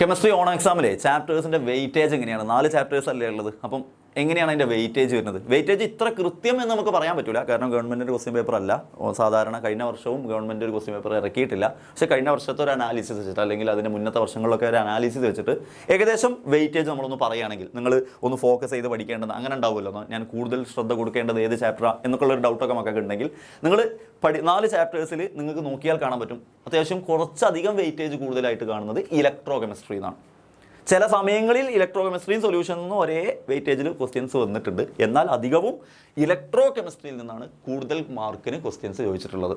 Chemistry Onam എക്സാമിലെ ചാപ്റ്റേഴ്സിൻ്റെ weightage എങ്ങനെയാണ്? 4 chapters അല്ലേ ഉള്ളത്. അപ്പം എങ്ങനെയാണ് അതിൻ്റെ വെയിറ്റേജ് വരുന്നത്? വെയിറ്റേജ് ഇത്ര കൃത്യം എന്ന് നമുക്ക് പറയാൻ പറ്റില്ല, കാരണം ഗവൺമെൻറ്റിൻ്റെ ക്വസ്റ്റ്യൻ പേപ്പർ അല്ല. സാധാരണ കഴിഞ്ഞ വർഷവും ഗവൺമെൻറ് ഒരു ക്വസ്റ്റ്യൻ പേപ്പർ ഇറക്കിയിട്ടില്ല. പക്ഷേ കഴിഞ്ഞ വർഷത്തെ ഒരു അനാലിസിസ് വെച്ചിട്ട്, അല്ലെങ്കിൽ അതിൻ്റെ മുന്നത്തെ വർഷങ്ങളിലൊക്കെ ഒരു അനാലിസിസ് വെച്ചിട്ട് ഏകദേശം വെയിറ്റേജ് നമ്മളൊന്ന് പറയുകയാണെങ്കിൽ, നിങ്ങൾ ഒന്ന് ഫോക്കസ് ചെയ്ത് പഠിക്കേണ്ടത് അങ്ങനെ ഉണ്ടാവുമല്ലോ, ഞാൻ കൂടുതൽ ശ്രദ്ധ കൊടുക്കേണ്ടത് ഏത് ചാപ്റ്ററാണ് എന്നൊക്കെയുള്ളൊരു ഡൗട്ടൊക്കെ മക്കൾക്ക് ഉണ്ടെങ്കിൽ, നിങ്ങൾ 4 ചാപ്റ്റേഴ്സിൽ നിങ്ങൾക്ക് നോക്കിയാൽ കാണാൻ പറ്റും അത്യാവശ്യം കുറച്ചധികം വെയിറ്റേജ് കൂടുതലായിട്ട് കാണുന്നത് ഇലക്ട്രോ കെമിസ്ട്രി എന്നാണ്. ചില സമയങ്ങളിൽ ഇലക്ട്രോ കെമിസ്ട്രിയും സൊല്യൂഷനിൽ ഒരേ വെയിറ്റേജിൽ ക്വസ്റ്റ്യൻസ് വന്നിട്ടുണ്ട്. എന്നാൽ അധികവും ഇലക്ട്രോ കെമിസ്ട്രിയിൽ നിന്നാണ് കൂടുതൽ മാർക്കിന് ക്വസ്റ്റ്യൻസ് ചോദിച്ചിട്ടുള്ളത്.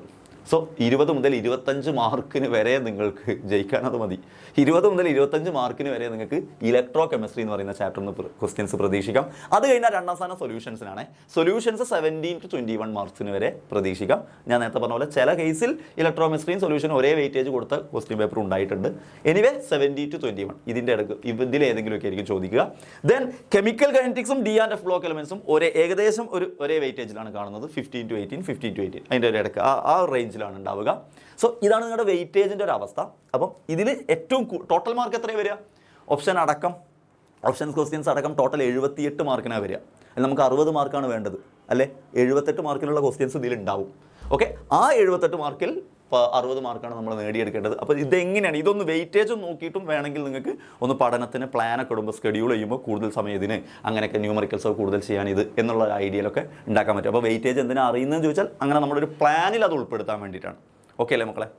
സോ 20 മുതൽ 25 മാർക്കിന് വരെ നിങ്ങൾക്ക് ജയിക്കാനത് മതി. 20 മുതൽ 25 മാർക്കിന് വരെ നിങ്ങൾക്ക് ഇലക്ട്രോ കെമിസ്ട്രി എന്ന് പറയുന്ന ചാപ്റ്ററിൽ നിന്ന് ക്വസ്റ്റ്യൻസ് പ്രതീക്ഷിക്കാം. അത് കഴിഞ്ഞാൽ രണ്ടാം സ്ഥാനം സൊല്യൂഷൻസിനാണ്. സൊല്യൂഷൻസ് 17 to 21 മാർക്സിന് വരെ പ്രതീക്ഷിക്കാം. ഞാൻ നേരത്തെ പറഞ്ഞ പോലെ ചില കേസിൽ ഇലക്ട്രോ കെമിസ്ട്രിയും സൊല്യൂഷനും ഒരേ വെയിറ്റേജ് കൊടുത്ത ക്വസ്റ്റ്യൻ പേപ്പർ ഉണ്ടായിട്ടുണ്ട്. എനിവേ 17 to 21 ഇതിൻ്റെ ഇടയ്ക്ക് ഇതിൽ ഏതെങ്കിലുമൊക്കെ ആയിരിക്കും ചോദിക്കുക. ദെൻ കെമിക്കൽ കൈനറ്റിക്സും ഡി ആൻഡ് എഫ് ബ്ലോക്ക് എലമെൻസും ഏകദേശം ഒരേ വെയിറ്റേജിലാണ് കാണുന്നത്. 15 to 18, 15 to 18 അതിൻ്റെ ഒരു ഇടയ്ക്ക് ആ റേഞ്ചിലാണ് ഉണ്ടാവുക. സോ ഇതാണ് നിങ്ങളുടെ വെയിറ്റേജിൻ്റെ ഒരു അവസ്ഥ. അപ്പം ഇതിൽ ഏറ്റവും ടോട്ടൽ മാർക്ക് എത്രയാണ് വരിക? ഓപ്ഷൻസ് ക്വസ്റ്റ്യൻസ് അടക്കം ടോട്ടൽ 78 മാർക്കിനാണ് വരിക. നമുക്ക് 60 മാർക്കാണ് വേണ്ടത് അല്ലേ? 78 മാർക്കിനുള്ള ക്വസ്റ്റ്യൻസ് ഇതിലുണ്ടാവും. ഓക്കെ, ആ 78 മാർക്കിൽ 60 മാർക്കാണ് നമ്മൾ നേടിയെടുക്കേണ്ടത്. അപ്പോൾ ഇതെങ്ങനെയാണ്? ഇതൊന്ന് വെയിറ്റേജ് നോക്കിയിട്ടും വേണമെങ്കിൽ നിങ്ങൾക്ക് ഒന്ന് പഠനത്തിന് പ്ലാനൊക്കെ ഇടുമ്പോൾ സ്കെഡ്യൂൾ ചെയ്യുമ്പോൾ കൂടുതൽ സമയം ഇതിന് അങ്ങനെയൊക്കെ ന്യൂമറിക്കൽസ് കൂടുതൽ ചെയ്യാൻ ഇത് എന്നുള്ള ഐഡിയയിലൊക്കെ ഉണ്ടാക്കാൻ പറ്റും. അപ്പോൾ വെയിറ്റേജ് എന്തിനാണ് അറിയുന്നതെന്ന് ചോദിച്ചാൽ അങ്ങനെ നമ്മുടെ ഒരു പ്ലാനിൽ അത് ഉൾപ്പെടുത്താൻ വേണ്ടിയിട്ടാണ്. ഓക്കെ അല്ലേ മക്കളെ?